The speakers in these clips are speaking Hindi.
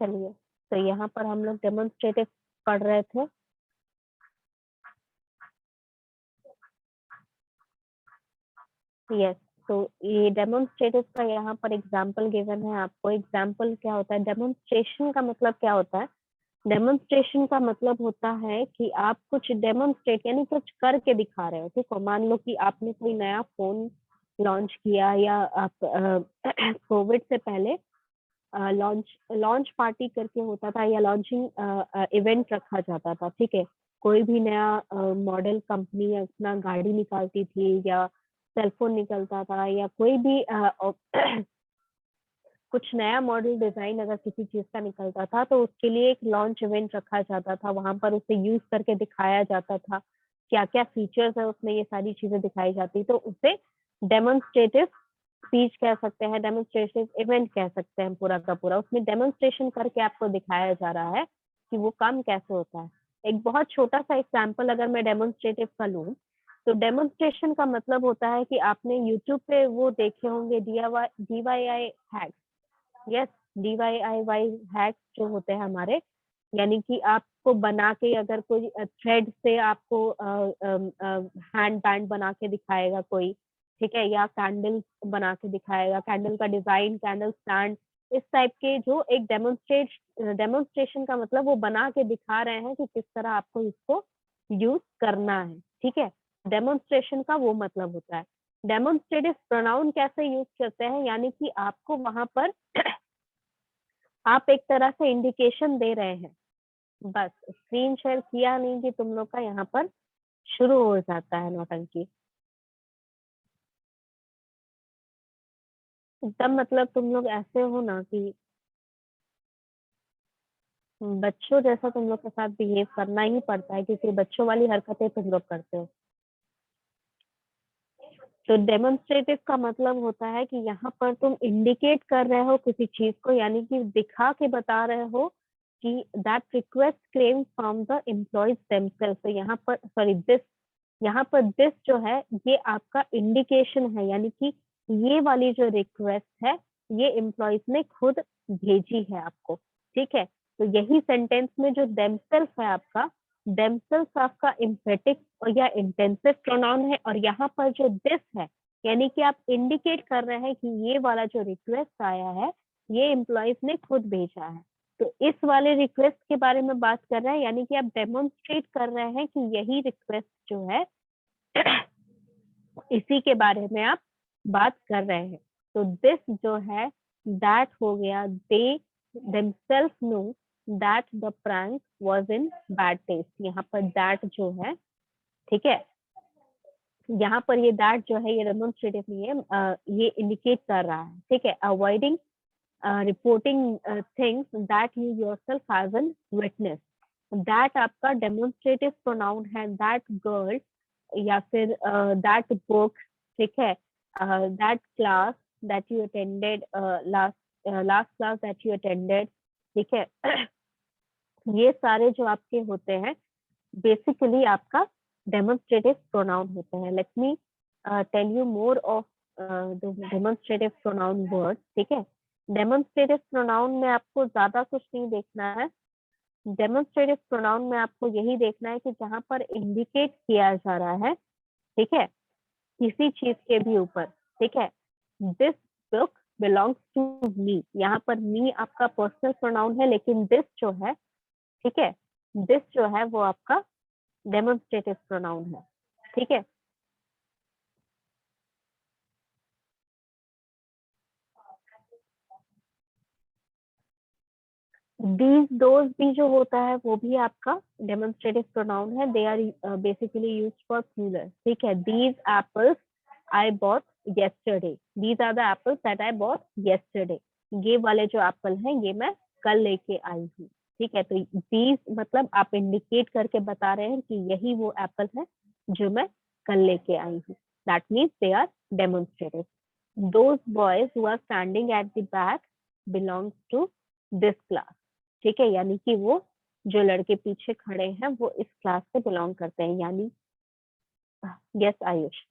चलिए, तो यहाँ पर हम लोग डेमोन्स्ट्रेटिव पढ़ रहे थे। यस, तो ये डेमोन्स्ट्रेटिव का यहाँ पर एग्जाम्पल गिवन है आपको। एग्जाम्पल क्या होता है, डेमोन्स्ट्रेशन का मतलब क्या होता है? डेमोन्स्ट्रेशन का मतलब होता है कि आप कुछ डेमोन्स्ट्रेट यानी कुछ करके दिखा रहे हो। ठीक है, मान लो कि आपने कोई नया फोन लॉन्च किया, या आप कोविड से पहले लॉन्च लॉन्च पार्टी करके होता था, या लॉन्चिंग इवेंट रखा जाता था। ठीक है, कोई भी नया मॉडल कंपनी अपना गाड़ी निकालती थी, या सेलफोन निकलता था, या कोई भी कुछ नया मॉडल डिजाइन अगर किसी चीज का निकलता था, तो उसके लिए एक लॉन्च इवेंट रखा जाता था। वहां पर उसे यूज करके दिखाया जाता था, क्या क्या फीचर्स है उसमें, ये सारी चीजें दिखाई जाती। तो उसे डेमोन्स्ट्रेटिव स्पीच कह सकते हैं, डेमोन्स्ट्रेटिव इवेंट कह सकते हैं। पूरा का पूरा उसमें डेमोन्स्ट्रेशन करके आपको दिखाया जा रहा है कि वो काम कैसे होता है। एक बहुत छोटा सा एग्जाम्पल अगर मैं डेमोन्स्ट्रेटिव का लूँ, तो डेमोन्स्ट्रेशन का मतलब होता है कि आपने यूट्यूब पे वो देखे होंगे DIY hacks. Yes, DIY hacks जो होते हैं हमारे, यानी कि आपको बना के, अगर कोई थ्रेड से आपको हैंड बैंड बना के दिखाएगा कोई, ठीक है, या कैंडल बना के दिखाएगा, कैंडल का डिजाइन, कैंडल स्टैंड, इस टाइप के, जो एक डेमोन्स्ट्रेशन का मतलब वो बना के दिखा रहे हैं कि किस तरह आपको इसको यूज करना है। ठीक है, डेमोन्स्ट्रेशन का वो मतलब होता है। डेमोन्स्ट्रेटिव प्रोनाउन कैसे यूज करते हैं, यानी कि आपको वहां पर आप एक तरह से इंडिकेशन दे रहे हैं। बस स्क्रीन शेयर किया नहीं कि तुम लोग का यहाँ पर शुरू हो जाता है नौटंकी। एकदम मतलब तुम लोग ऐसे हो ना कि बच्चों जैसा तुम लोग के साथ बिहेव करना ही पड़ता है, क्योंकि बच्चों वाली हरकतें तुम लोग करते हो। तो डेमोन्स्ट्रेटिव का मतलब होता है कि यहाँ पर तुम इंडिकेट कर रहे हो किसी चीज को, यानी कि दिखा के बता रहे हो कि that request claim from the employees themselves. तो यहाँ पर सॉरी दिस, यहाँ पर दिस जो है ये आपका इंडिकेशन है, यानी कि ये वाली जो रिक्वेस्ट है ये एम्प्लॉयज ने खुद भेजी है आपको। ठीक है, तो यही सेंटेंस में जो देमसेल्फ है आपका, देमसेल्फ आपका इम्पेटिक या इंटेंसिव प्रोनाउन है, और यहाँ पर जो दिस है, यानी कि आप इंडिकेट कर रहे हैं कि ये वाला जो रिक्वेस्ट आया है ये एम्प्लॉयज ने खुद भेजा है। तो इस वाले रिक्वेस्ट के बारे में बात कर रहे हैं, यानी कि आप डेमोन्स्ट्रेट कर रहे हैं कि यही रिक्वेस्ट जो है इसी के बारे में आप बात कर रहे हैं। तो दिस जो है, दैट हो गया, दे themselves knew that the prank was in bad taste। यहाँ पर दैट जो है, ठीक है, यहाँ पर ये दैट जो है ये डेमोन्स्ट्रेटिव नहीं है, ये इंडिकेट कर रहा है। ठीक है, avoiding reporting things that you yourself have an witness. That आपका डेमोन्स्ट्रेटिव प्रोनाउन है। दैट गर्ल, या फिर दैट बुक, ठीक है, that class that you attended, last class that you attended. ठीक है, ये सारे जो आपके होते हैं बेसिकली आपका डेमोन्स्ट्रेटिव प्रोनाउन होते हैं। Let me tell you more of the demonstrative pronoun word. ठीक है, डेमोन्स्ट्रेटिव प्रोनाउन में आपको ज्यादा कुछ नहीं देखना है। डेमोन्स्ट्रेटिव प्रोनाउन में आपको यही देखना है कि जहां पर इंडिकेट किया जा रहा है, ठीक है, किसी चीज के भी ऊपर। ठीक है, this book belongs to me, यहाँ पर मी आपका पर्सनल प्रोनाउन है, लेकिन दिस जो है, ठीक है, दिस जो है वो आपका डेमोन्स्ट्रेटिव प्रोनाउन है। ठीक है, दीज दोज भी जो होता है वो भी आपका डेमोन्स्ट्रेटिव प्रोनाउन है। They are basically used for plural. ठीक है, these apples I bought yesterday, these are the apples that I bought yesterday। ये वाले जो एप्पल हैं ये मैं कल लेके आई हूँ। ठीक है, तो दीज मतलब आप इंडिकेट करके बता रहे हैं कि यही वो एप्पल है जो मैं कल लेके आई हूँ। That means they are demonstrative. Those boys who are standing at the back belongs to this class. ठीक है, यानी कि वो जो लड़के पीछे खड़े हैं वो इस क्लास से बिलोंग करते हैं। यानी यस आयुष।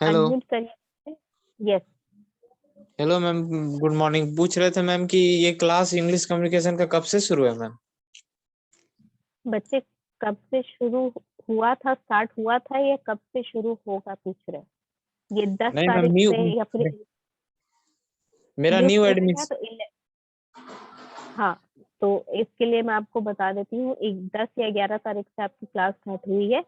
हेलो। अनम्यूट करिए। Yes hello ma'am, good morning. पूछ रहे थे मैम कि ये क्लास इंग्लिश कम्युनिकेशन का कब से शुरू है मैम? बच्चे, कब से शुरू हुआ था, स्टार्ट हुआ था, या कब से शुरू होगा पूछ रहे हैं? ये 10 नहीं मैम, तारीख न्यू, से या फिर मेरा न्यू न्यू स्टूडेंट है एडमिशन। तो हाँ, तो इसके लिए मैं आपको बता देती हूँ, एक 10 या 11 तारीख से आपकी क्लास स्टार्ट हुई है।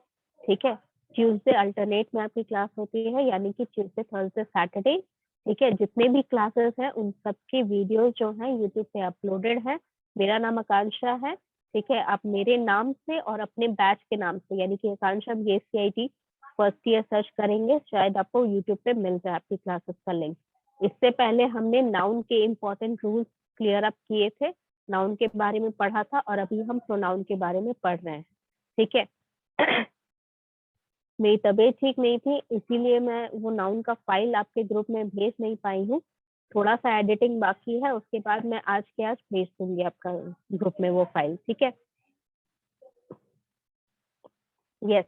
ठीक है, ट्यूसडे अल्टरनेट में आपकी क्लास होती है, यानी कि ट्यूसडे थर्सडे सैटरडे। ठीक है, जितने भी क्लासेस हैं उन सबकी वीडियो जो है यूट्यूब पे अपलोडेड है। मेरा नाम आकांक्षा है। ठीक है, आप मेरे नाम से और अपने बैच के नाम से, यानी कि आकांक्षा BSc IT first year search करेंगे, शायद आपको यूट्यूब पे मिल जाए आपकी क्लासेस का लिंक। इससे पहले हमने नाउन के इम्पोर्टेंट रूल्स क्लियर अप किए थे, नाउन के बारे में पढ़ा था, और अभी हम प्रोनाउन के बारे में पढ़ रहे हैं। ठीक है। मेरी तबीयत ठीक नहीं थी, इसीलिए मैं वो नाउन का फाइल आपके ग्रुप में भेज नहीं पाई हूँ। थोड़ा सा एडिटिंग बाकी है, उसके बाद मैं आज के आज भेज दूंगी आपका ग्रुप में वो फाइल। ठीक है। Yes,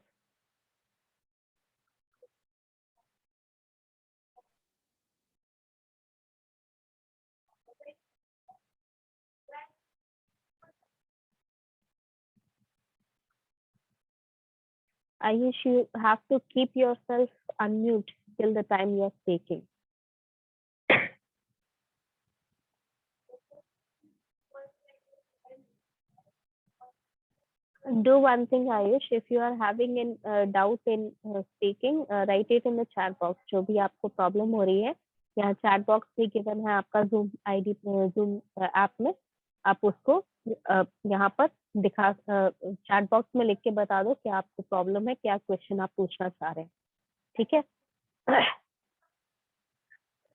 Ayush, you have to keep yourself unmute till the time you are speaking. Do one thing, Ayush. If you are having a doubt in speaking, write it in the chat box. जो भी आपको प्रॉब्लम हो रही है, यहाँ चैट बॉक्स भी गिवन है आपका जूम आईडी, जूम ऐप में। आप उसको यहाँ पर दिखा, चैट बॉक्स में लिख के बता दो क्या आपको प्रॉब्लम है, क्या क्वेश्चन आप पूछना चाह रहे हैं। ठीक है।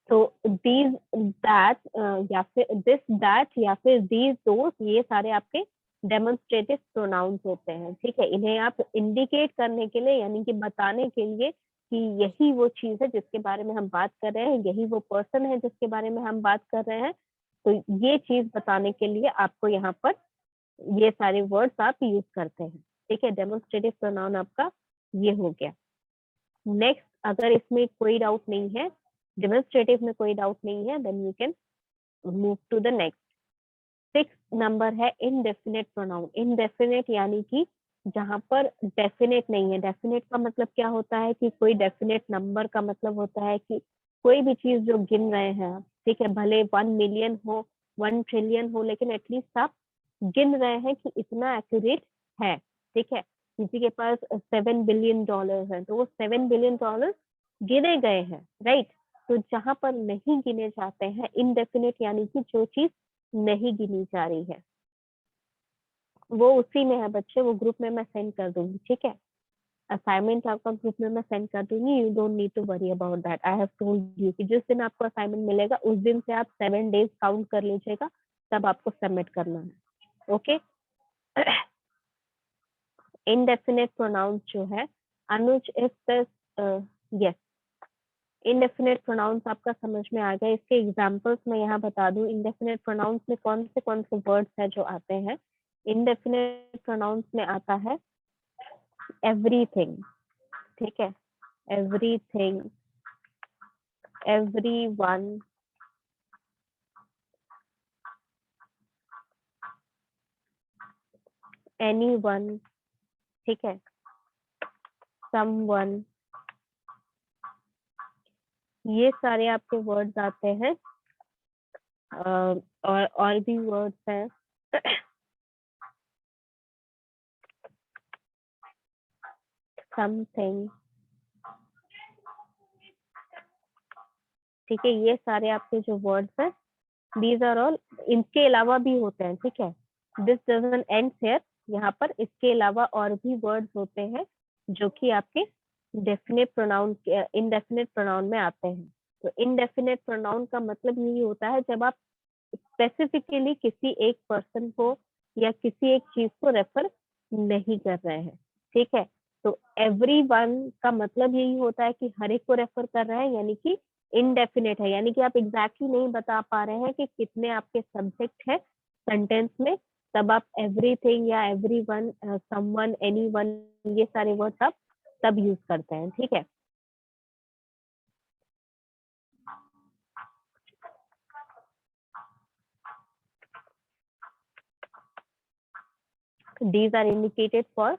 तो दीज दैट या फिर दिस दैट या फिर दीज दोस, ये सारे आपके डेमोन्स्ट्रेटिव प्रोनाउंस होते हैं। ठीक है, इन्हें आप इंडिकेट करने के लिए, यानी कि बताने के लिए कि यही वो चीज है जिसके बारे में हम बात कर रहे हैं, यही वो पर्सन है जिसके बारे में हम बात कर रहे हैं। तो ये चीज बताने के लिए आपको यहाँ पर ये सारे वर्ड्स आप यूज करते हैं। ठीक है, डेमोन्स्ट्रेटिव प्रोनाउन आपका ये हो गया। नेक्स्ट, अगर इसमें कोई डाउट नहीं है, डेमोन्स्ट्रेटिव में कोई डाउट नहीं है, then you can move to the next. 6 number है इनडेफिनेट प्रोनाउन। इनडेफिनेट यानी कि जहां पर डेफिनेट नहीं है। डेफिनेट का मतलब क्या होता है कि कोई डेफिनेट नंबर का मतलब होता है कि कोई भी चीज जो गिन रहे हैं आप, ठीक है, भले 1 मिलियन हो, 1 ट्रिलियन हो, लेकिन एटलीस्ट आप गिन रहे हैं कि इतना एक्यूरेट है। ठीक है, किसी के पास $7 बिलियन है, तो वो $7 बिलियन गिने गए हैं, राइट। तो जहां पर नहीं गिने जाते हैं, इनडेफिनेट यानी कि जो चीज नहीं गिनी जा रही है, वो उसी में है बच्चे, वो ग्रुप में मैं सेंड कर दूंगी। ठीक है, असाइनमेंट आपका ग्रुप में मैं सेंड कर दूंगी। You don't need to worry about that. I have told you कि जिस दिन आपको असाइनमेंट मिलेगा उस दिन से आप 7 डेज काउंट कर लीजिएगा, तब आपको सबमिट करना है। ओके। इनडेफिनेट प्रोनाउंस जो है, Anuj, if this, yes, indefinite pronouns आपका समझ में आ गया। इसके एग्जांपल्स मैं यहाँ बता दूं, इनडेफिनेट प्रोनाउंस में कौन से वर्ड्स हैं जो आते हैं। इनडेफिनेट प्रोनाउंस में आता है एवरीथिंग। ठीक है, एवरीथिंग, एवरीवन, एनीवन, ठीक है, समवन, ये सारे आपके वर्ड्स आते हैं। और भी वर्ड्स हैं। समथिंग, ठीक है, ये सारे आपके जो वर्ड्स हैं, दीज आर ऑल। इनके अलावा भी होते हैं। ठीक है, दिस डजंट एंड हियर। यहाँ पर इसके अलावा और भी वर्ड्स होते हैं जो कि आपके डेफिनेट प्रोनाउन, इनडेफिनेट प्रोनाउन में आते हैं। तो इनडेफिनेट प्रोनाउन का मतलब यही होता है जब आप स्पेसिफिकली किसी एक पर्सन को या किसी एक चीज को रेफर नहीं कर रहे हैं। ठीक है, तो एवरीवन का मतलब यही होता है कि हर एक को रेफर कर रहे हैं, यानी कि इनडेफिनेट है, यानी कि आप एग्जैक्टली नहीं बता पा रहे हैं कि कितने आपके सब्जेक्ट है सेंटेंस में, तब आप एवरीथिंग या एवरीवन, समवन, एनीवन, ये सारे वर्ड्स आप तब यूज करते हैं। ठीक है, These are indicated for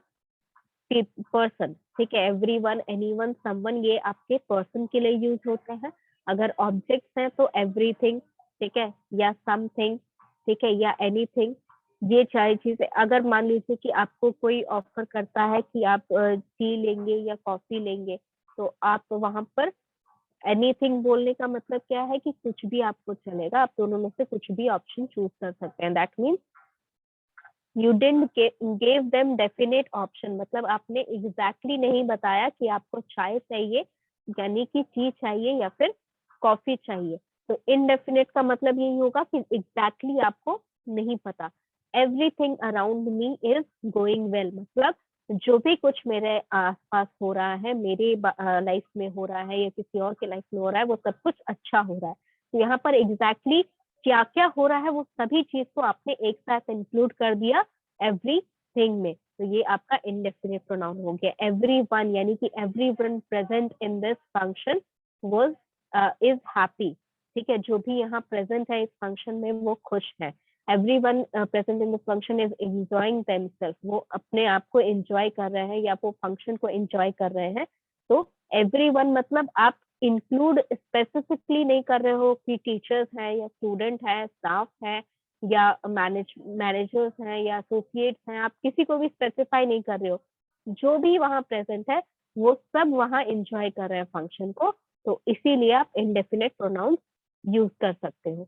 person, ठीक है. Everyone, anyone, someone, ये आपके person के लिए यूज होते हैं. अगर objects हैं तो everything, ठीक है, या something, ठीक है, या anything. ये सारी चीजें, अगर मान लीजिए कि आपको कोई ऑफर करता है कि आप टी लेंगे या कॉफी लेंगे, तो आप वहां पर एनीथिंग बोलने का मतलब क्या है कि कुछ भी आपको चलेगा, आप दोनों में से कुछ भी ऑप्शन चूज कर सकते हैं. That means you didn't give them definite option, मतलब आपने एग्जैक्टली नहीं बताया कि आपको चाय चाहिए, यानी कि टी चाहिए या फिर कॉफी चाहिए. तो इनडेफिनेट का मतलब यही होगा कि एग्जैक्टली आपको नहीं पता. Everything around me is going well, मतलब जो भी कुछ मेरे आसपास हो रहा है, मेरे लाइफ में हो रहा है या किसी और के लाइफ में हो रहा है, वो सब कुछ अच्छा हो रहा है. तो यहाँ पर एग्जैक्टली क्या क्या हो रहा है वो सभी चीज को आपने एक साथ इंक्लूड कर दिया एवरीथिंग में. तो ये आपका इंडेफिनिट प्रोनाउन हो गया. एवरीवन यानी कि everyone present in this function was is happy, ठीक है, जो भी यहाँ प्रेजेंट है इस फंक्शन में वो खुश है. Everyone present in this function is enjoying themselves, वो अपने आप को एंजॉय कर रहे हैं या वो फंक्शन को एंजॉय कर रहे हैं. तो एवरीवन मतलब आप इंक्लूड स्पेसिफिकली नहीं कर रहे हो कि टीचर्स हैं या स्टूडेंट है, स्टाफ है या मैनेजर्स हैं या एसोसिएट्स हैं, आप किसी को भी स्पेसिफाई नहीं कर रहे हो. जो भी वहां प्रेजेंट है वो सब वहां एंजॉय कर रहे हैं फंक्शन को. तो इसीलिए आप इंडेफिनेट प्रोनाउंस यूज कर सकते हो.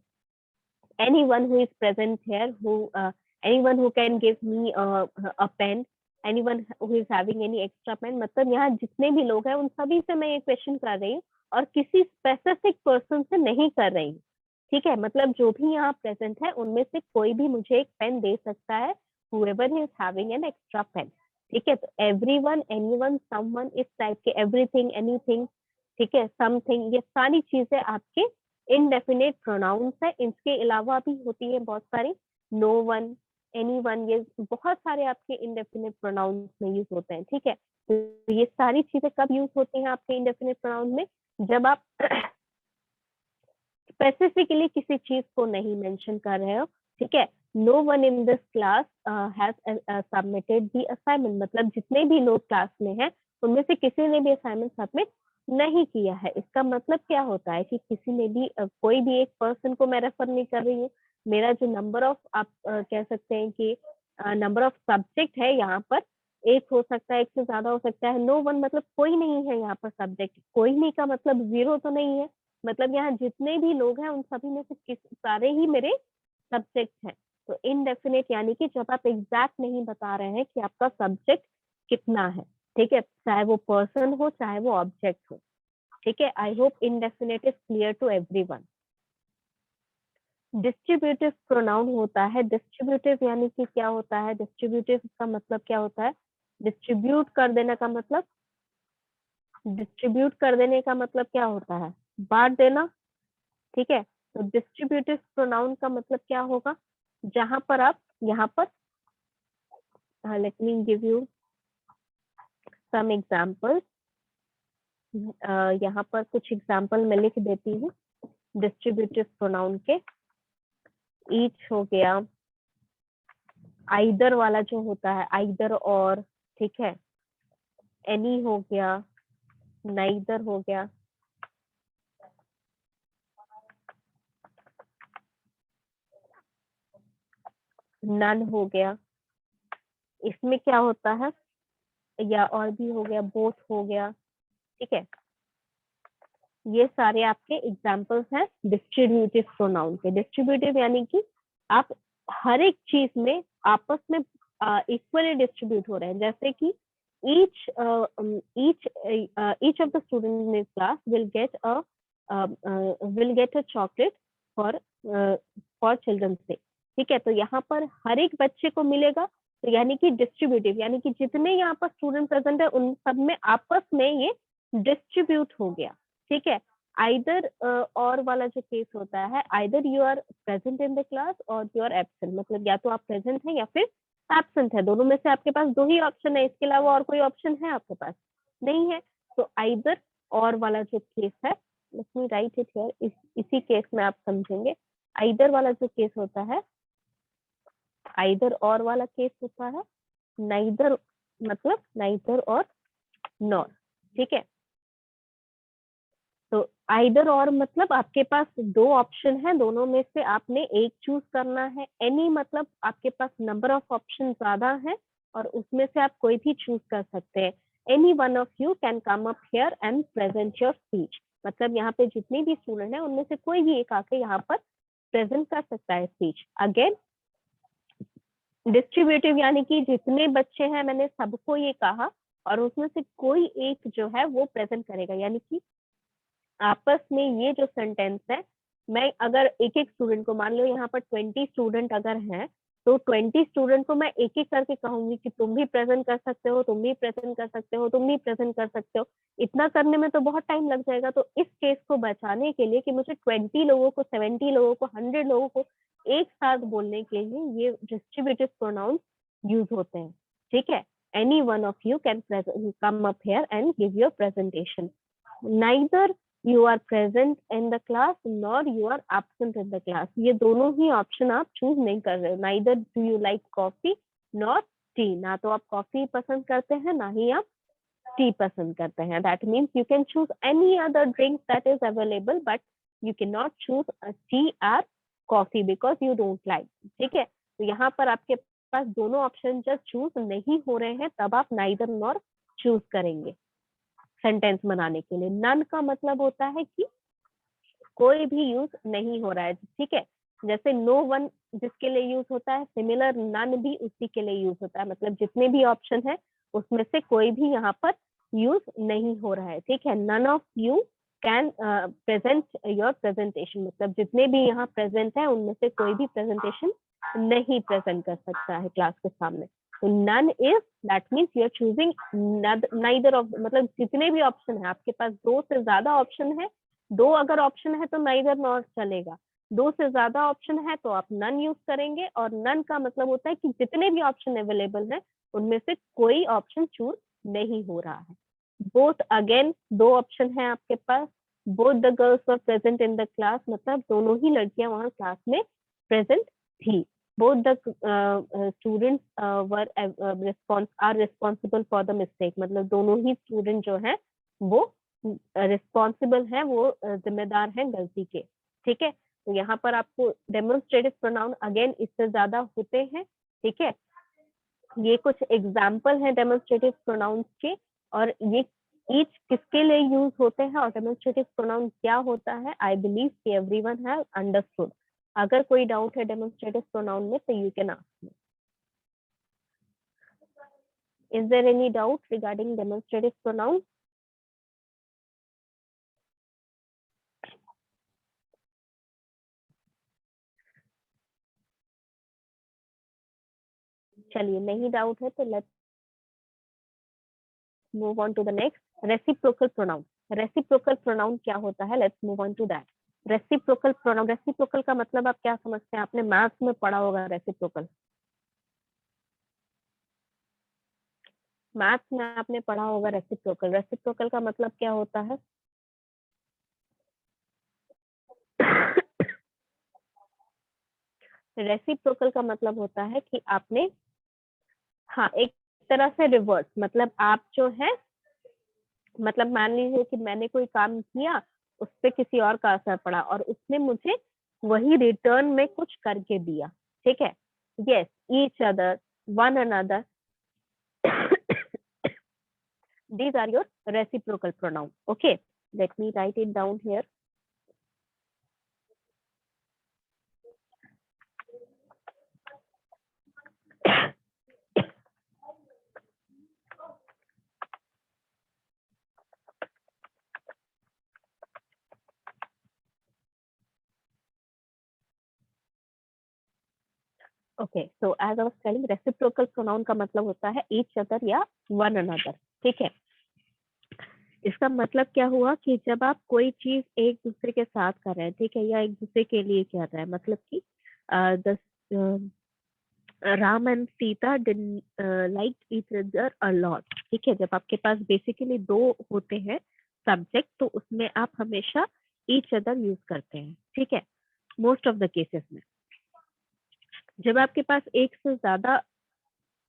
anyone who is present here, anyone who can give me a pen, anyone who is having any extra pen, मतलब यहाँ जितने भी लोग हैं उन सभी से मैं ये क्वेश्चन कर रही हूँ और किसी स्पेसिफिक पर्सन से नहीं कर रही हूँ. ठीक है, मतलब जो भी यहाँ प्रेजेंट है उनमें से कोई भी मुझे एक पेन दे सकता है, whoever is having an extra pen. ठीक है, तो everyone, anyone, someone, इस टाइप के everything, anything, ठीक है, समथिंग, ये सारी चीजें आपके इनडेफिनेट प्रोनाउंस है. इसके अलावा भी होती है बहुत सारी, नो वन, एनी वन, ये बहुत सारे आपके इनडेफिनेट प्रोनाउंस में यूज होते हैं. ठीक है, तो ये सारी चीजें कब यूज होती हैं आपके इनडेफिनेट प्रोनाउन में? जब आप स्पेसिफिकली किसी चीज को नहीं मेंशन कर रहे हो. ठीक है, no one in this class has submitted the assignment, मतलब जितने भी लोग क्लास में हैं उनमें से किसी ने भी असाइनमेंट सबमिट नहीं किया है. इसका मतलब क्या होता है कि किसी ने भी कोई भी एक पर्सन को मैं रेफर नहीं कर रही हूँ. मेरा जो नंबर ऑफ, आप कह सकते हैं कि नंबर ऑफ सब्जेक्ट है यहाँ पर, एक हो सकता है, एक से ज्यादा हो सकता है. नो वन मतलब कोई नहीं है यहाँ पर सब्जेक्ट. कोई नहीं का मतलब जीरो तो नहीं है, मतलब यहाँ जितने भी लोग हैं उन सभी में से सारे ही मेरे सब्जेक्ट हैं. तो इनडेफिनेट यानी कि जब आप एग्जैक्ट नहीं बता रहे हैं कि आपका सब्जेक्ट कितना है. ठीक है, चाहे वो पर्सन हो चाहे वो ऑब्जेक्ट हो. ठीक है, I hope indefinite is clear to everyone. Distributive pronoun होता है. डिस्ट्रीब्यूटिव यानी कि क्या होता है? डिस्ट्रीब्यूटिव का मतलब क्या होता है? डिस्ट्रीब्यूट कर देने का मतलब, डिस्ट्रीब्यूट कर देने का मतलब क्या होता है? बांट देना. ठीक है, तो डिस्ट्रीब्यूटिव प्रोनाउन का मतलब क्या होगा? जहां पर आप, यहाँ पर, let me give you some examples. यहाँ पर कुछ एग्जांपल मैं लिख देती हूँ डिस्ट्रीब्यूटिव प्रोनाउन के. ईच हो गया, आइदर वाला जो होता है, आइदर और, ठीक है, एनी हो गया, नाइदर हो गया, नन हो गया. इसमें क्या होता है, या और भी हो गया, बोथ हो गया. ठीक है, ये सारे आपके एग्जाम्पल्स हैं डिस्ट्रीब्यूटिव प्रोनाउन के. डिस्ट्रीब्यूटिव यानी कि आप हर एक चीज में आपस में इक्वली डिस्ट्रीब्यूट हो रहे हैं. जैसे कि each of the students in this class will get a chocolate for children's day. ठीक है, तो यहाँ पर हर एक बच्चे को मिलेगा. तो यानी कि डिस्ट्रीब्यूटिव यानी कि जितने यहाँ पर स्टूडेंट प्रेजेंट है उन सब में आपस में ये डिस्ट्रीब्यूट हो गया. ठीक है, आइदर और वाला जो केस होता है, either you are present in the class और यू आर एब्सेंट, मतलब या तो आप प्रेजेंट हैं या फिर एब्सेंट है. दोनों में से आपके पास दो ही ऑप्शन है, इसके अलावा और कोई ऑप्शन है आपके पास? नहीं है. तो आइदर और वाला जो केस है, let me right it here, इसी केस में आप समझेंगे. आइदर वाला जो केस होता है, आइदर और वाला केस होता है, नाइदर मतलब नाइदर और नॉर, ठीक है। तो आइदर और मतलब आपके पास दो ऑप्शन है, दोनों में से आपने एक चूज करना है। एनी मतलब आपके पास नंबर ऑफ ऑप्शन ज्यादा है और उसमें से आप कोई भी चूज कर सकते हैं। Any one of you can come up here and present your speech, मतलब यहाँ पे जितने भी स्टूडेंट है उनमें से कोई भी एक आके यहाँ पर प्रेजेंट कर सकता है स्पीच। अगेन डिस्ट्रीब्यूटिव यानी कि जितने बच्चे हैं मैंने सबको ये कहा और उसमें से कोई एक जो है वो प्रेजेंट करेगा, यानी कि आपस में ये जो सेंटेंस है, मैं अगर एक एक स्टूडेंट को, मान लो यहाँ पर 20 स्टूडेंट अगर हैं, तो 20 स्टूडेंट को मैं एक एक करके कहूंगी कि तुम भी प्रेजेंट कर सकते हो, तुम भी प्रेजेंट कर सकते हो, तुम भी प्रेजेंट कर सकते हो। इतना करने में तो बहुत टाइम लग जाएगा। तो इस केस को बचाने के लिए कि मुझे 20 लोगों को, 70 लोगों को, 100 लोगों को एक साथ बोलने के लिए ये डिस्ट्रीब्यूटिव प्रोनाउंस यूज होते हैं, ठीक है। Any one of you can come up here and give your presentation. Neither you are present in the class nor you are absent in the class, ये दोनों ही ऑप्शन आप चूज नहीं कर रहे हो। Neither do you like coffee nor T, ना तो आप कॉफी पसंद करते हैं ना ही आप टी पसंद करते हैं। That means you can choose any other drink that is available, but you can not choose tea और coffee because you don't like, ठीक है। तो यहाँ पर आपके पास दोनों ऑप्शन जब चूज नहीं हो रहे हैं तब आप नाइदर नॉर चूज करेंगे सेंटेंस बनाने के लिए। नन का मतलब होता है कि कोई भी यूज नहीं हो रहा है, ठीक है। जैसे नो वन जिसके लिए यूज होता है, सिमिलर नन भी उसी के लिए यूज होता है, मतलब जितने भी ऑप्शन है उसमें से कोई भी यहाँ पर यूज नहीं हो रहा है, ठीक है। None of you can present your presentation, मतलब जितने भी यहाँ प्रेजेंट है उनमें से कोई भी प्रेजेंटेशन नहीं प्रेजेंट कर सकता है क्लास के सामने। तो none is, that means you are choosing neither of, मतलब जितने भी ऑप्शन है आपके पास, दो से ज्यादा ऑप्शन है, दो अगर ऑप्शन है तो नाइदर नॉर चलेगा, दो से ज्यादा ऑप्शन है तो आप नन यूज करेंगे। और नन का मतलब होता है कि जितने भी ऑप्शन अवेलेबल है उनमें से कोई ऑप्शन चूज नहीं हो रहा है। बोथ, अगेन दो ऑप्शन है आपके पास, both the girls were present in the class, मतलब दोनों ही लड़कियां वहां क्लास में प्रेजेंट थी। Both the students were are responsible for the mistake, मतलब दोनों ही स्टूडेंट जो है वो रिस्पॉन्सिबल है, वो जिम्मेदार हैं गलती के, ठीक है। तो यहाँ पर आपको डेमोन्स्ट्रेटिव प्रोनाउन अगेन इससे ज्यादा होते हैं, ठीक है। ये कुछ एग्जाम्पल है डेमोन्स्ट्रेटिव प्रोनाउंस के, और ये ईच किसके लिए यूज होते हैं और डेमोन्स्ट्रेटिव प्रोनाउन क्या होता है। आई बिलीव कि एवरीवन हैव अंडरस्टूड। अगर कोई डाउट है डेमोन्स्ट्रेटिव प्रोनाउन में तो you can ask me. Is there any doubt regarding demonstrative pronoun? चलिए नहीं डाउट है तो let's move on to the next, reciprocal pronoun. Reciprocal pronoun क्या होता है, let's move on to that. Reciprocal pronoun, reciprocal का मतलब आप क्या समझते हैं? आपने मैथ्स में पढ़ा होगा रेसिप्रोकल, मैथ्स में आपने पढ़ा होगा रेसिप्रोकल। रेसिप्रोकल का मतलब क्या होता है? रेसिप्रोकल का मतलब होता है कि आपने, हाँ, एक तरह से रिवर्स, मतलब आप जो है, मतलब मान लीजिए कि मैंने कोई काम किया, उस पर किसी और का असर पड़ा और उसने मुझे वही रिटर्न में कुछ करके दिया, ठीक है। Yes, each other, one another, these are your reciprocal pronoun. Okay, let me write it down here. Okay, so as I was telling, reciprocal pronoun का मतलब होता है each other या one another, ठीक है। इसका मतलब क्या हुआ कि जब आप कोई चीज एक दूसरे के साथ कर रहे हैं, ठीक है, या एक दूसरे के लिए कर रहे हैं, मतलब कि Ram and Sita like each other a lot, ठीक है। जब आपके पास बेसिकली दो होते हैं सब्जेक्ट तो उसमें आप हमेशा ईच अदर यूज करते हैं, ठीक है, मोस्ट ऑफ द केसेस में। जब आपके पास एक से ज्यादा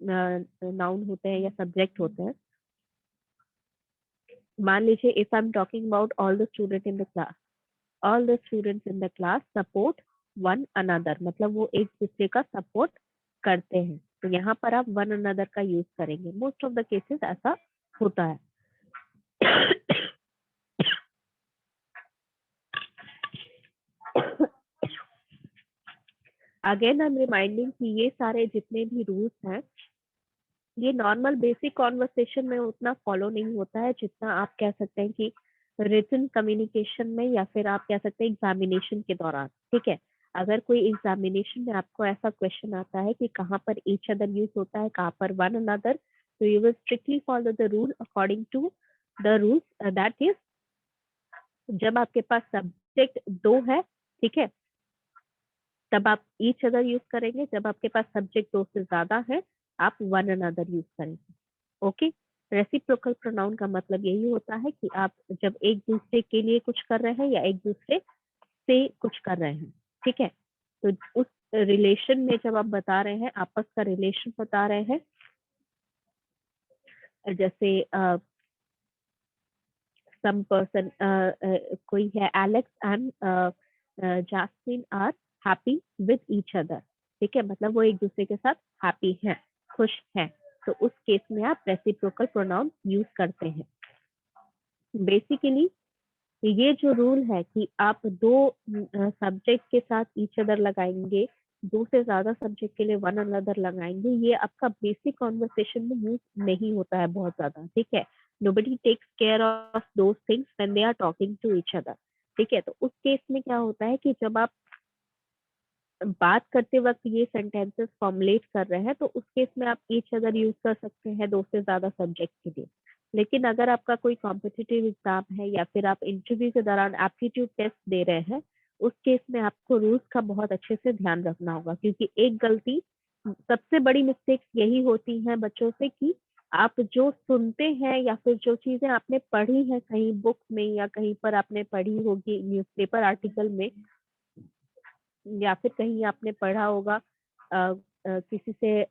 नाउन होते हैं या सब्जेक्ट होते हैं। मान लीजिए if I am talking about all the student in the class, all the students in the class support one another, मतलब वो एक दूसरे का सपोर्ट करते हैं। तो यहाँ पर आप वन अनदर का यूज करेंगे। मोस्ट ऑफ द केसेस ऐसा होता है। अगेन आई एम रिमाइंडिंग कि ये सारे जितने भी रूल्स हैं ये नॉर्मल बेसिक कॉन्वर्सेशन में उतना फॉलो नहीं होता है जितना आप कह सकते हैं कि रिटन कम्युनिकेशन में, या फिर आप कह सकते हैं एग्जामिनेशन के दौरान। ठीक है, अगर कोई एग्जामिनेशन में आपको ऐसा क्वेश्चन आता है कि कहाँ पर ईच अदर यूज होता है, कहाँ पर वन अनदर, तो you will strictly follow the rule according to the rules. That is जब आपके पास सब्जेक्ट दो है, ठीक है, तब आप ईच अदर यूज करेंगे। जब आपके पास सब्जेक्ट दो से ज्यादा है आप वन अनदर यूज करेंगे। ओके, रेसिप्रोकल प्रोनाउन का मतलब यही होता है कि आप जब एक दूसरे के लिए कुछ कर रहे हैं या एक दूसरे से कुछ कर रहे हैं, ठीक है, तो उस रिलेशन में जब आप बता रहे हैं, आपस का रिलेशन बता रहे हैं, जैसे सम पर्सन, कोई है, Alex and Jasmine are happy with each other, ठीक है, मतलब वो एक दूसरे के साथ हैप्पी हैं, खुश हैं, तो उस केस में आप रेसिप्रोकल प्रोनाउन यूज करते हैं। बेसिकली ये जो रूल है कि आप दो सब्जेक्ट के साथ ईच अदर लगाएंगे, दो से ज्यादा सब्जेक्ट के लिए वन अनदर लगाएंगे, ये आपका बेसिक कॉन्वर्सेशन में यूज नहीं होता है बहुत ज्यादा। ठीक है, nobody takes care of those things when they are talking to each other। ठीक है, तो उस केस में क्या होता है कि जब आप बात करते वक्त ये सेंटेंसेस फॉर्मुलेट कर रहे हैं तो उस केस में आप ईच अदर यूज कर सकते हैं दो से ज्यादा सब्जेक्ट के लिए। लेकिन अगर आपका कोई कॉम्पिटिटिव एग्जाम है या फिर आप इंटरव्यू के दौरान एप्टीट्यूड टेस्ट दे रहे हैं, उस केस में आपको रूल्स का बहुत अच्छे से ध्यान रखना होगा, क्योंकि एक गलती, सबसे बड़ी मिस्टेक यही होती है बच्चों से कि आप जो सुनते हैं या फिर जो चीजें आपने पढ़ी है कहीं बुक में या कहीं पर आपने पढ़ी होगी न्यूज़पेपर आर्टिकल में, या फिर कहीं आपने पढ़ा होगा किसी से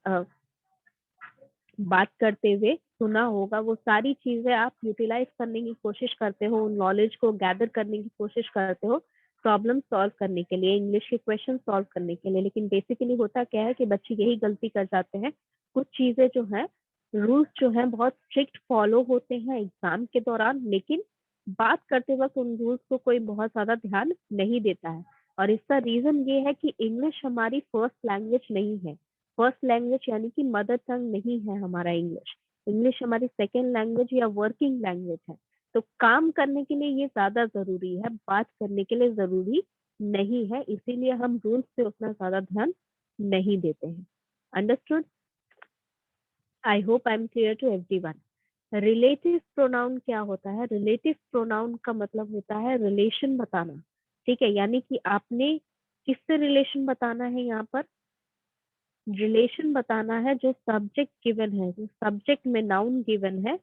बात करते हुए सुना होगा, वो सारी चीजें आप यूटिलाइज करने की कोशिश करते हो, नॉलेज को गैदर करने की कोशिश करते हो प्रॉब्लम सॉल्व करने के लिए, इंग्लिश के क्वेश्चन सॉल्व करने के लिए। लेकिन बेसिकली होता क्या है कि बच्चे यही गलती कर जाते हैं, कुछ चीजें जो है, रूल्स जो है बहुत स्ट्रिक्ट फॉलो होते हैं एग्जाम के दौरान, लेकिन बात करते वक्त उन रूल्स को कोई बहुत ज्यादा ध्यान नहीं देता है। और इसका रीजन ये है कि इंग्लिश हमारी फर्स्ट लैंग्वेज नहीं है। फर्स्ट लैंग्वेज यानी कि मदर टंग नहीं है हमारा इंग्लिश। इंग्लिश हमारी सेकेंड लैंग्वेज या वर्किंग लैंग्वेज है। तो काम करने के लिए ये ज्यादा जरूरी है, बात करने के लिए जरूरी नहीं है, इसीलिए हम रूल्स पे उतना ज्यादा ध्यान नहीं देते हैं। Understood? I hope I am clear to everyone. Relative pronoun क्या होता है? रिलेटिव प्रोनाउन का मतलब होता है रिलेशन बताना। ठीक है, यानी कि आपने किससे रिलेशन बताना है, यहाँ पर रिलेशन बताना है जो सब्जेक्ट गिवन है, जो सब्जेक्ट में नाउन गिवन है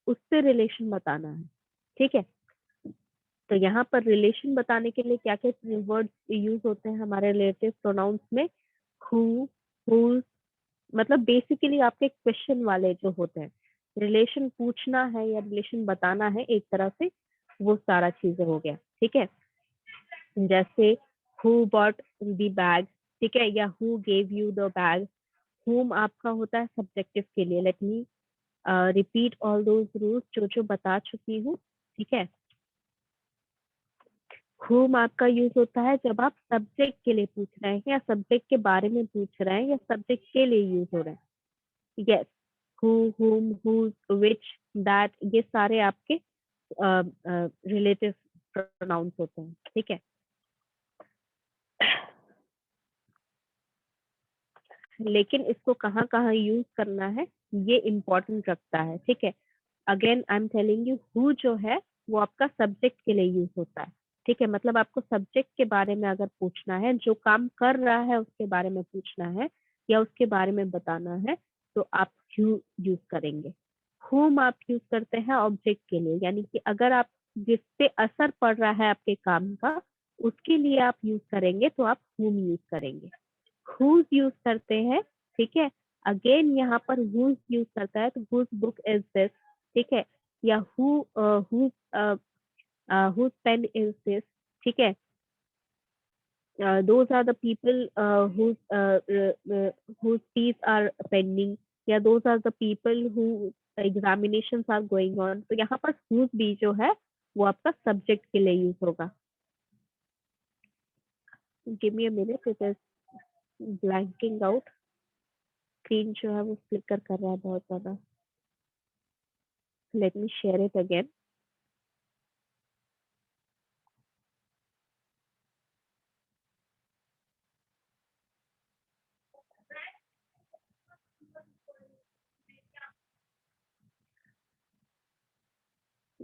उससे रिलेशन बताना है। ठीक है, तो यहाँ पर रिलेशन बताने के लिए क्या क्या वर्ड यूज होते हैं हमारे रिलेटिव प्रोनाउंस में? हु, हुज, मतलब बेसिकली आपके क्वेश्चन वाले जो होते हैं, रिलेशन पूछना है या रिलेशन बताना है एक तरह से, वो सारा चीजें हो गया। ठीक है, जैसे हु बॉट द बैग, ठीक है, या who gave you the bag. whom आपका होता है सब्जेक्टिव के लिए। Let me repeat all those rules जो बता चुकी हूँ। ठीक है, whom आपका यूज होता है जब आप सब्जेक्ट के लिए पूछ रहे हैं या सब्जेक्ट के बारे में पूछ रहे हैं या सब्जेक्ट के लिए यूज हो रहे हैं। Yes, who, whom, whose, which, that, ये सारे आपके रिलेटिव प्रोनाउंस होते हैं। ठीक है, लेकिन इसको कहाँ कहाँ यूज करना है ये इम्पोर्टेंट रखता है। ठीक है, again I am telling you, who जो है वो आपका सब्जेक्ट के लिए यूज होता है। ठीक है, मतलब आपको सब्जेक्ट के बारे में अगर पूछना है, जो काम कर रहा है उसके बारे में पूछना है या उसके बारे में बताना है, तो आप हु यूज करेंगे। हुम आप यूज करते हैं ऑब्जेक्ट के लिए, यानी कि अगर आप जिस पे असर पड़ रहा है आपके काम का उसके लिए आप यूज करेंगे तो आप हुम यूज करेंगे। हुज यूज करते हैं, ठीक है, अगेन यहाँ पर whose यूज करता है, तो whose book is this, ठीक है, या whose pen is this, ठीक है, those are the people whose fees are pending, या those are the people who examinations are going on। तो यहाँ पर whose भी जो है वो आपका सब्जेक्ट के लिए यूज होगा। Give me a minute, it is blanking out, screen जो है वो फ्लिकर कर रहा है बहुत ज्यादा। Let me share it again.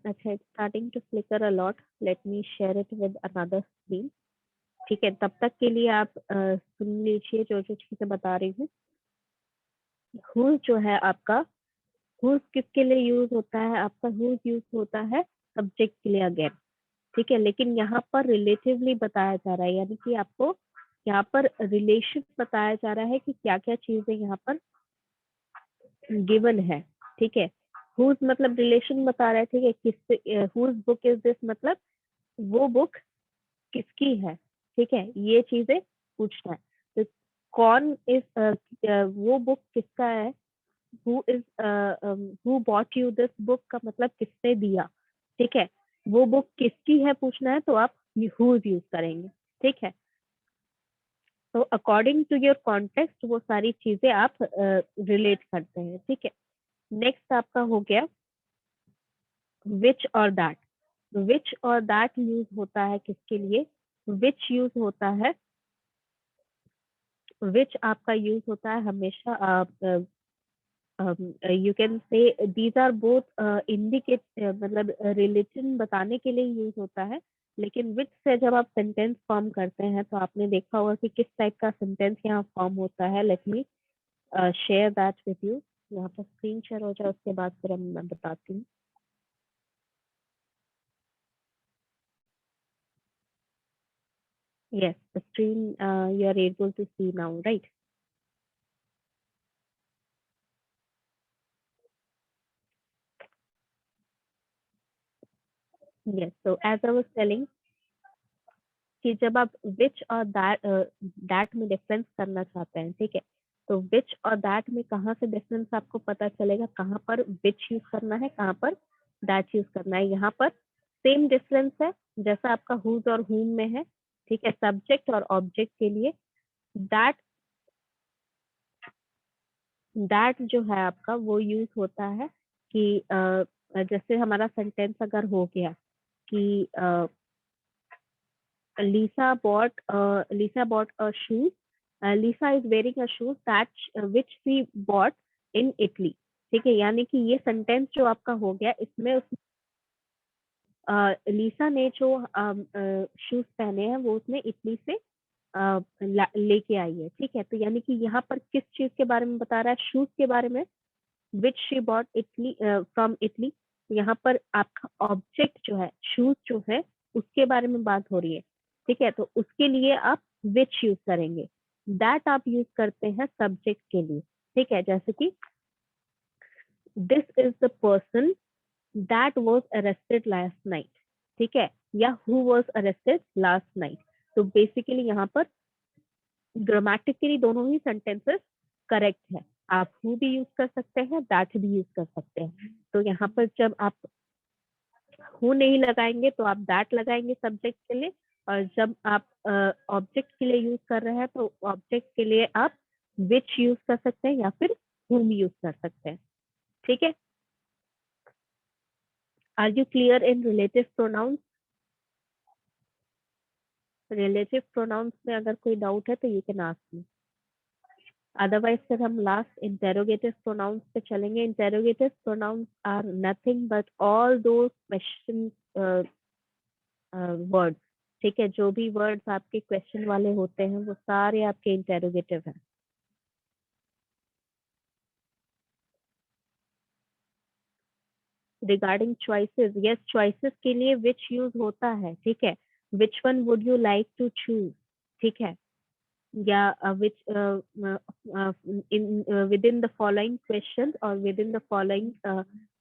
अच्छा, it's starting to flicker a lot. Let me share it with another screen. ठीक है, तब तक के लिए आप सुन लीजिए जो जो चीजें बता रही हूँ। whose जो है आपका, whose किसके लिए यूज होता है? आपका whose यूज होता है सब्जेक्ट के लिए अगेन, ठीक है, लेकिन यहाँ पर रिलेटिवली बताया जा रहा है, यानी कि आपको यहाँ पर रिलेशन बताया जा रहा है कि क्या क्या चीजें यहाँ पर गिवन है, ठीक है। whose मतलब रिलेशन बता रहा है, ठीक है, किससे, whose book is this मतलब वो बुक किसकी है, ठीक है, ये चीजें पूछना है। तो कौन इस वो बुक किसका है, who bought you this book का मतलब किसने दिया, ठीक है, वो बुक किसकी है पूछना है तो आप whose यूज करेंगे, ठीक है। तो अकॉर्डिंग टू योर कॉन्टेक्स्ट वो सारी चीजें आप रिलेट करते हैं, ठीक है। नेक्स्ट आपका हो गया विच और दैट। विच और दैट यूज होता है किसके लिए? विच यूज होता है, विच आपका यूज होता है हमेशा you can say these are both indicate, मतलब रिलेशन बताने के लिए यूज होता है, लेकिन विच से जब आप सेंटेंस फॉर्म करते हैं तो आपने देखा होगा कि किस टाइप का सेंटेंस यहाँ फॉर्म होता है। Let me share that with you. यहाँ पर स्क्रीन शेयर हो जाए उसके बाद फिर मैं बताती हूँ। Yes, the screen you are able to see now, right? Yes, so as I was telling कि जब आप विच और दैट में डिफरेंस करना चाहते हैं, ठीक है, तो विच और दैट में कहाँ से डिफरेंस आपको पता चलेगा, कहाँ पर विच यूज करना है, कहाँ पर दैट यूज करना है। यहाँ पर सेम डिफरेंस है जैसा आपका हुज और हुम में है, ठीक है, सब्जेक्ट और ऑब्जेक्ट के लिए। दैट दैट जो है आपका वो यूज होता है कि जैसे हमारा सेंटेंस अगर हो गया कि Lisa bought a shoe. Lisa is wearing a shoe that which she bought in Italy. ठीक है, यानी कि ये सेंटेंस जो आपका हो गया इसमें लीसा ने जो शूज पहने हैं वो उसने इटली से लेके आई है, ठीक है। तो यानी कि यहाँ पर किस चीज के बारे में बता रहा है? शूज के बारे में। Which she bought Italy from Italy. यहाँ पर आपका ऑब्जेक्ट जो है शूज जो है उसके बारे में बात हो रही है, ठीक है, तो उसके लिए आप विच यूज करेंगे। दैट आप यूज करते हैं सब्जेक्ट के लिए, ठीक है, जैसे कि this is the person that was arrested last night, ठीक है, या who was arrested last night. तो बेसिकली यहाँ पर ग्रामेटिकली दोनों ही सेंटेंसेस करेक्ट है। आप हु भी यूज कर सकते हैं, दैट भी यूज कर सकते हैं। तो यहाँ पर जब आप हु नहीं लगाएंगे तो आप दैट लगाएंगे सब्जेक्ट के लिए, और जब आप ऑब्जेक्ट के लिए यूज कर रहे हैं तो ऑब्जेक्ट के लिए आप विच यूज कर सकते हैं या फिर हुम यूज कर सकते हैं, ठीक है। Are you clear in relative pronouns? Relative pronouns में अगर कोई डाउट है तो you can ask me, otherwise फिर हम लास्ट इंटेरोगेटिव प्रोनाउंस पे चलेंगे। Interrogative pronouns are nothing but all those question words, ठीक है, जो भी वर्ड्स आपके क्वेश्चन वाले होते हैं वो सारे आपके इंटेरोगेटिव हैं। रिगार्डिंग चॉइसेस, यस, चॉइसेस के लिए विच यूज होता है, ठीक है। Which one would you like to choose, ठीक है, या which in within the following questions or within the following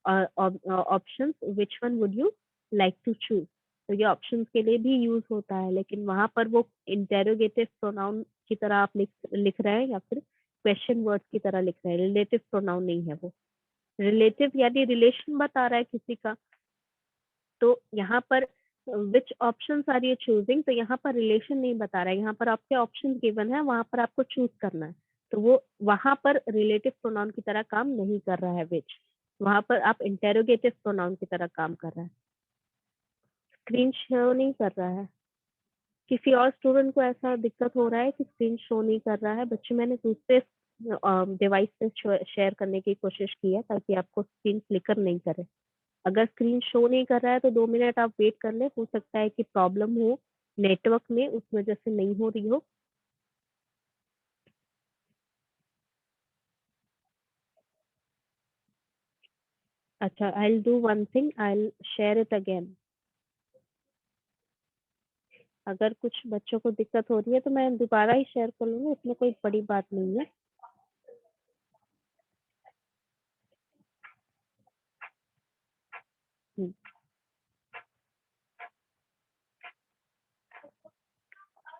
options, which one would you like to choose? तो ये ऑप्शंस के लिए भी यूज होता है, लेकिन वहां पर वो इंटेरोगेटिव प्रोनाउन की तरह आप लिख रहे हैं या फिर क्वेश्चन वर्ड्स की तरह लिख रहे हैं, रिलेटिव प्रोनाउन नहीं है वो। रिलेटिव यानी रिलेशन बता रहा है किसी का, तो यहाँ पर विच ऑप्शंस आर यू चूजिंग, तो यहाँ पर रिलेशन नहीं बता रहा है, यहाँ पर आपके ऑप्शन गिवन है, वहां पर आपको चूज करना है, तो वो वहां पर रिलेटिव प्रोनाउन की तरह काम नहीं कर रहा है विच, वहां पर आप इंटेरोगेटिव प्रोनाउन की तरह काम कर रहा है। स्क्रीन शो नहीं कर रहा है, किसी और स्टूडेंट को ऐसा दिक्कत हो रहा है कि स्क्रीन शो नहीं कर रहा है? बच्चे मैंने दूसरे डिवाइस पे शेयर करने की कोशिश की है ताकि आपको स्क्रीन फ्लिकर नहीं करे। अगर स्क्रीन शो नहीं कर रहा है तो 2 मिनट आप वेट कर ले, हो सकता है कि प्रॉब्लम हो नेटवर्क में, उस वजह से नहीं हो रही हो। अच्छा, I will do one thing, I will share it again. अगर कुछ बच्चों को दिक्कत हो रही है तो मैं दोबारा ही शेयर कर लूंगी, इसमें कोई बड़ी बात नहीं है।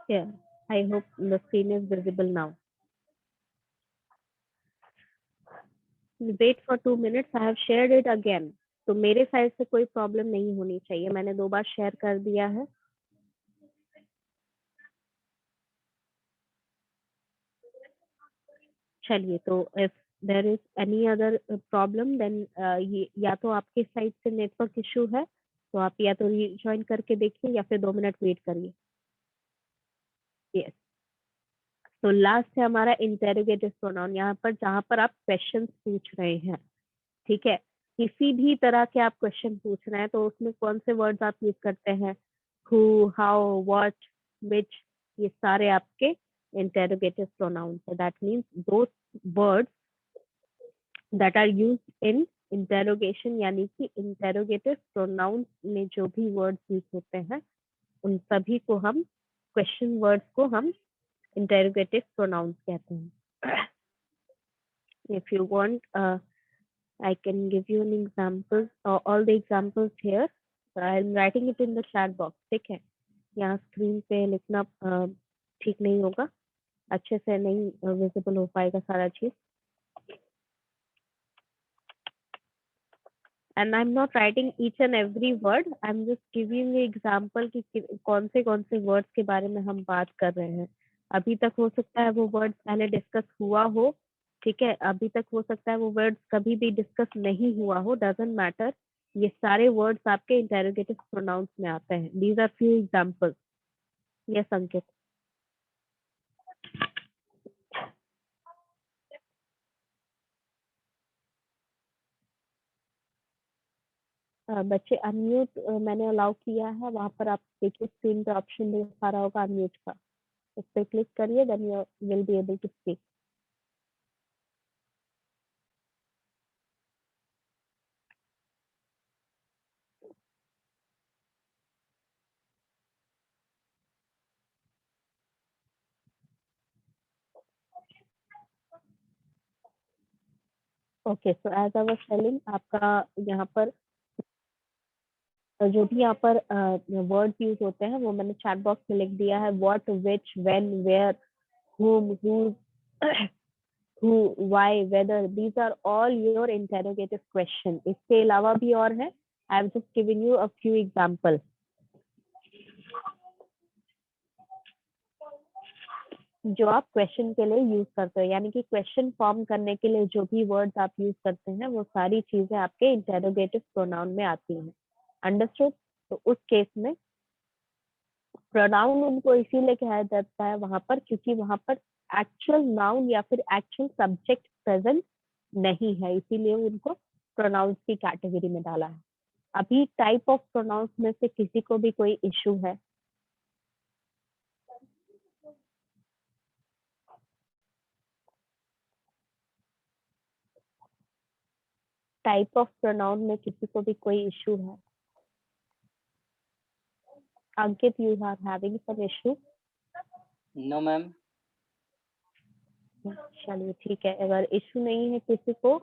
Yeah, I hope the screen is visible now. Wait for 2 minutes. I have shared it again. तो मेरे साइड से कोई प्रॉब्लम नहीं होनी चाहिए, मैंने 2 बार शेयर कर दिया है। चलिए, तो if there is any other problem then ये या तो आपके साइड से नेटवर्क इशू है, तो आप या तो रीजॉइन करके देखिए या फिर 2 मिनट वेट करिए। यस, तो लास्ट है हमारा इंटेरोगेटिव प्रोनाउन, यहाँ पर जहाँ पर आप क्वेश्चन पूछ रहे हैं, ठीक है, किसी भी तरह के आप क्वेश्चन पूछ रहे हैं तो उसमें कौन से वर्ड्स आप यूज करते हैं? हु, हाउ, व्हाट, विच, ये सारे आपके इंटेरोगेटिव प्रोनाउंस है। That means those words that are used in interrogation, यानी कि इंटेरोगेटिव प्रोनाउंस में जो भी वर्ड्स यूज होते हैं उन सभी को हम, क्वेश्चन वर्ड्स को हम इंटेरोगेटिव प्रोनाउंस कहते हैं। If you want I can give you an example, all the examples here. So I'm writing it in the chat box. ठीक है, यहाँ स्क्रीन पे लिखना ठीक नहीं होगा, अच्छे से नहीं विजिबल हो पाएगा सारा चीज। And I'm not writing each and every word. I'm just giving you example कि कौन से वर्ड्स के बारे में हम बात कर रहे हैं। अभी तक हो सकता है वो वर्ड्स पहले डिस्कस हुआ हो, ठीक है, अभी तक हो सकता है वो वर्ड्स कभी भी डिस्कस नहीं हुआ हो, डजंट मैटर। ये सारे वर्ड्स आपके इंटेरोगेटिव प्रोनाउंस में आते हैं। These are few examples. Yes Ankit. बच्चे अनम्यूट मैंने अलाउ किया है, वहां पर आप देखिए स्क्रीन पे ऑप्शन दिखा रहा होगा अनम्यूट का, उस पर क्लिक करिए, then you will be able to speak. Okay, so as I was telling, आपका यहाँ पर जो भी यहाँ पर वर्ड्स यूज होते हैं वो मैंने चैट बॉक्स में लिख दिया है। What, which, when, where, whom, whose, who, why, whether, these are all your interrogative question। इसके अलावा भी और है, I have just given you a few example. जो आप क्वेश्चन के लिए यूज करते हो, यानी कि क्वेश्चन फॉर्म करने के लिए जो भी वर्ड्स आप यूज करते हैं वो सारी चीजें आपके इंटेरोगेटिव प्रोनाउन में आती हैं। अंडरस्टूड? तो उस केस में प्रोनाउन उनको इसीलिए कहा जाता है वहां पर, क्योंकि वहां पर एक्चुअल नाउन या फिर एक्चुअल सब्जेक्ट प्रेजेंट नहीं है, इसीलिए उनको प्रोनाउंस की कैटेगरी में डाला है। अभी टाइप ऑफ प्रोनाउंस में से किसी को भी कोई इशू है? टाइप ऑफ प्रोनाउन में किसी को भी कोई इशू है? Ankit, you are having some issue? No, ma'am. चलिए ठीक है, अगर इशू नहीं है किसी को,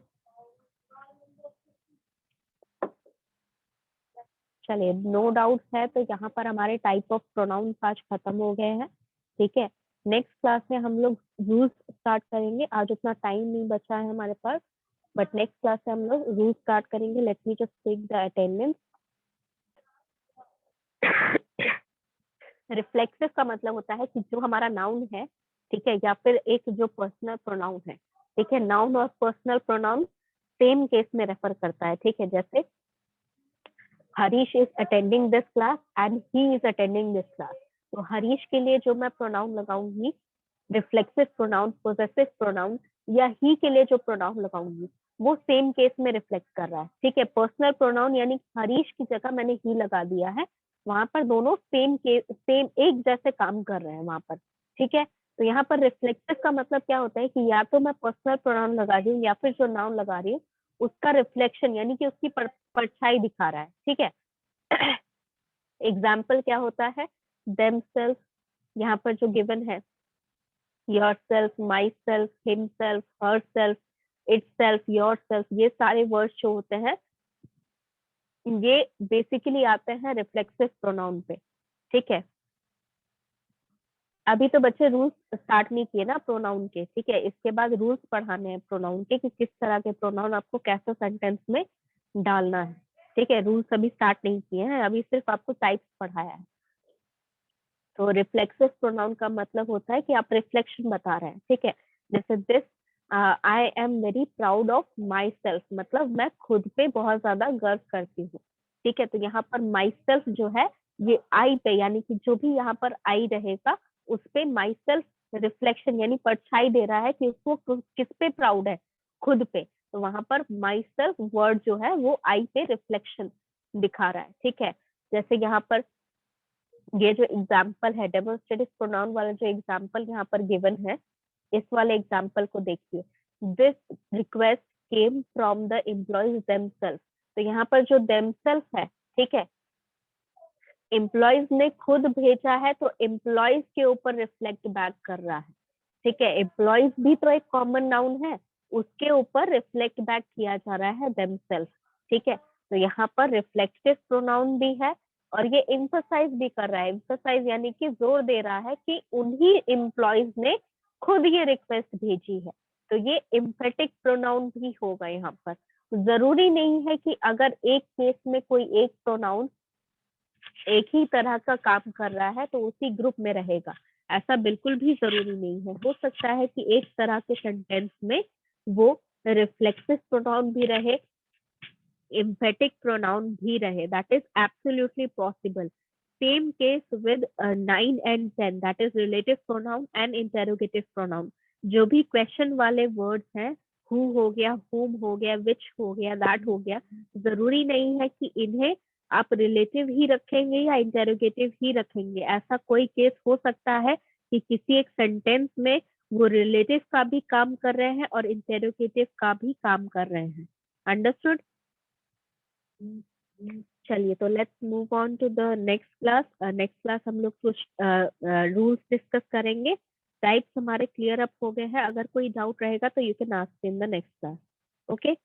चलिए नो डाउट है, तो यहाँ पर हमारे टाइप ऑफ प्रोनाउंस आज खत्म हो गए हैं। ठीक है, नेक्स्ट क्लास में हम लोग रूल्स स्टार्ट करेंगे। आज उतना टाइम नहीं बचा है हमारे पास, बट नेक्स्ट क्लास से हम लोग रूल्स स्टार्ट करेंगे। Let me just take the attendance. Reflexive का मतलब होता है कि जो हमारा नाउन है, ठीक है, या फिर एक जो पर्सनल प्रोनाउन है, ठीक है, नाउन और पर्सनल प्रोनाउन सेम केस में रेफर करता है। ठीक है, जैसे Harish is attending this class and he is attending this class, तो हरीश के लिए जो मैं प्रोनाउन लगाऊंगी, रिफ्लेक्सिव प्रोनाउन, पोजेसिव प्रोनाउन, या ही के लिए जो प्रोनाउन लगाऊंगी वो सेम केस में रिफ्लेक्ट कर रहा है। ठीक है, पर्सनल प्रोनाउन यानी हरीश की जगह मैंने ही लगा दिया है, वहां पर दोनों सेम एक जैसे काम कर रहे हैं वहां पर। ठीक है, तो यहाँ पर रिफ्लेक्सिव का मतलब क्या होता है कि या तो मैं पर्सनल प्रोनाउन लगा रही हूँ या फिर जो नाउन लगा रही हूँ उसका रिफ्लेक्शन यानी कि उसकी परछाई दिखा रहा है। ठीक है, एग्जाम्पल क्या होता है, देमसेल्फ, यहाँ पर जो गिवन है, yourself, myself, himself, herself, itself, yourself, ये सारे वर्ड्स जो होते हैं ये बेसिकली आते हैं रिफ्लेक्सिव प्रोनाउन पे। ठीक है, अभी तो बच्चे रूल्स स्टार्ट नहीं किए ना प्रोनाउन के। ठीक है, इसके बाद रूल्स पढ़ाने हैं प्रोनाउन के कि किस तरह के प्रोनाउन आपको कैसे सेंटेंस में डालना है। ठीक है, रूल्स अभी स्टार्ट नहीं किए हैं, अभी सिर्फ आपको टाइप्स पढ़ाया है। तो रिफ्लेक्सिव प्रोनाउन का मतलब होता है कि आप रिफ्लेक्शन बता रहे हैं। ठीक है, जैसे this I am very proud of my self, मतलब मैं खुद पे बहुत ज्यादा गर्व करती हूँ। ठीक है, तो यहाँ पर माई सेल्फ जो है ये आई पे, यानी कि जो भी यहाँ पर आई रहेगा उस पे माई सेल्फ रिफ्लेक्शन यानी परछाई दे रहा है कि उसको किस पे प्राउड है, खुद पे। तो वहां पर माई सेल्फ वर्ड जो है वो आई पे रिफ्लेक्शन दिखा रहा है। ठीक है, जैसे यहाँ पर ये जो एग्जाम्पल है डेमोन्स्ट्रेटिव प्रोनाउन वाला जो एग्जाम्पल यहाँ पर गिवन है, इस वाले एग्जाम्पल को देखिए, this request came from the employees themselves. तो यहाँ पर जो देमसेल्फ है, ठीक है, एम्प्लॉयज ने खुद भेजा है तो एम्प्लॉयज के ऊपर रिफ्लेक्ट बैक कर रहा है। ठीक है, एम्प्लॉयज भी तो एक कॉमन नाउन है, उसके ऊपर रिफ्लेक्ट बैक किया जा रहा है देमसेल्फ। ठीक है, तो यहाँ पर रिफ्लेक्टिव प्रोनाउन भी है और ये एम्फसाइज भी कर रहा है। एम्फसाइज यानी कि जोर दे रहा है कि उन्हीं एम्प्लॉयज ने खुद ये रिक्वेस्ट भेजी है, तो ये एम्फेटिक प्रोनाउन भी होगा यहाँ पर। जरूरी नहीं है कि अगर एक केस में कोई एक प्रोनाउन एक ही तरह का काम कर रहा है तो उसी ग्रुप में रहेगा, ऐसा बिल्कुल भी जरूरी नहीं है। हो सकता है कि एक तरह के सेंटेंस में वो रिफ्लेक्सिव प्रोनाउन भी रहे, emphatic pronoun भी रहे, that is absolutely possible. Same case with 9 and 10, that is relative pronoun and interrogative pronoun. जो भी क्वेश्चन वाले वर्ड्स हैं, who हो गया, whom हो गया, which हो गया, that हो गया, जरूरी नहीं है कि इन्हें आप रिलेटिव ही रखेंगे या इंटेरोगेटिव ही रखेंगे। ऐसा कोई केस हो सकता है कि किसी एक सेंटेंस में वो रिलेटिव का भी काम कर रहे हैं और इंटेरोगेटिव का भी काम कर रहे हैं। अंडरस्टूड? चलिए, तो let's move on to the next class. Next class हम लोग कुछ रूल्स डिस्कस करेंगे। टाइप्स हमारे क्लियर अप हो गए हैं, अगर कोई डाउट रहेगा तो you can ask in the next class. Okay.